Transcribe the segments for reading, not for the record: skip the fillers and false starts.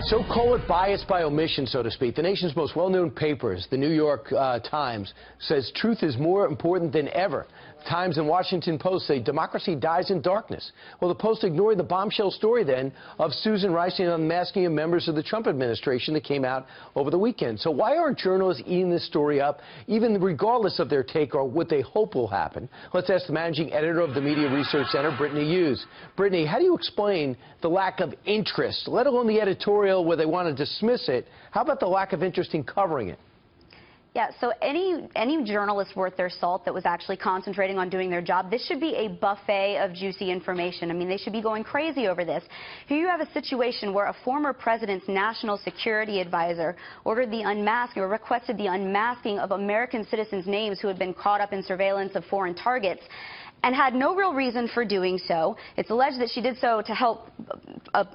right, so call it bias by omission, so to speak. The nation's most well-known papers, the New York Times, says truth is more important than ever. Times and Washington Post say democracy dies in darkness. Well, the Post ignored the bombshell story then of Susan Rice and unmasking of members of the Trump administration that came out over the weekend. So why aren't journalists eating this story up, even regardless of their take or what they hope will happen? Let's ask the managing editor of the Media Research Center, Brittany Hughes. Brittany, how do you explain the lack of interest, let alone the editorial where they want to dismiss it? How about the lack of interest in covering it? Yeah, so any journalist worth their salt that was actually concentrating on doing their job, this should be a buffet of juicy information. I mean, they should be going crazy over this. Here you have a situation where a former president's national security advisor ordered the unmasking or requested the unmasking of American citizens' names who had been caught up in surveillance of foreign targets, and had no real reason for doing so. It's alleged that she did so to help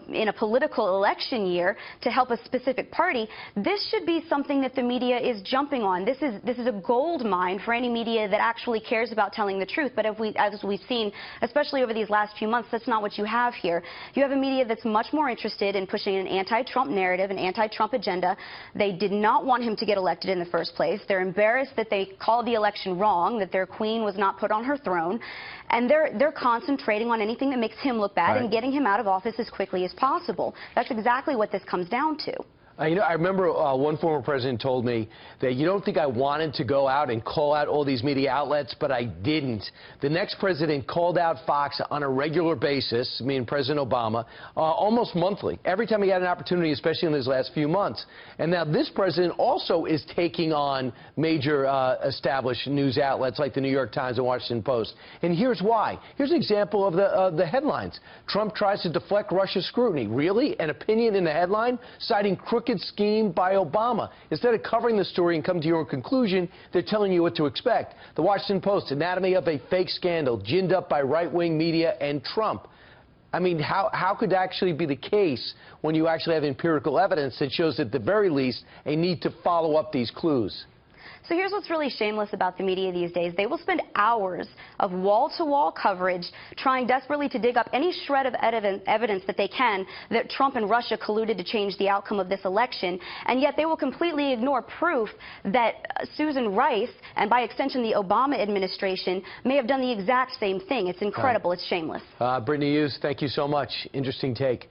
in a political election year, to help a specific party. This should be something that the media is jumping on. This is a gold mine for any media that actually cares about telling the truth. But as we've seen, especially over these last few months, that's not what you have here. You have a media that's much more interested in pushing an anti-Trump narrative, an anti-Trump agenda. They did not want him to get elected in the first place. They're embarrassed that they called the election wrong, that their queen was not put on her throne. And they're concentrating on anything that makes him look bad, right, and getting him out of office as quickly as possible. That's exactly what this comes down to. You know, I remember one former president told me that you don't think I wanted to go out and call out all these media outlets, but I didn't. The next president called out Fox on a regular basis, I mean President Obama, almost monthly, every time he had an opportunity, especially in his last few months. And now this president also is taking on major established news outlets like the New York Times and Washington Post. And here's why. Here's an example of the headlines. Trump tries to deflect Russia's scrutiny. Really? An opinion in the headline citing crooked scheme by Obama. Instead of covering the story and come to your own conclusion, they're telling you what to expect. The Washington Post, anatomy of a fake scandal, ginned up by right-wing media and Trump. I mean, how could that actually be the case when you actually have empirical evidence that shows at the very least a need to follow up these clues? So here's what's really shameless about the media these days. They will spend hours of wall-to-wall coverage trying desperately to dig up any shred of evidence that they can that Trump and Russia colluded to change the outcome of this election, and yet they will completely ignore proof that Susan Rice, and by extension the Obama administration, may have done the exact same thing. It's incredible. It's shameless. Brittany Hughes, thank you so much. Interesting take.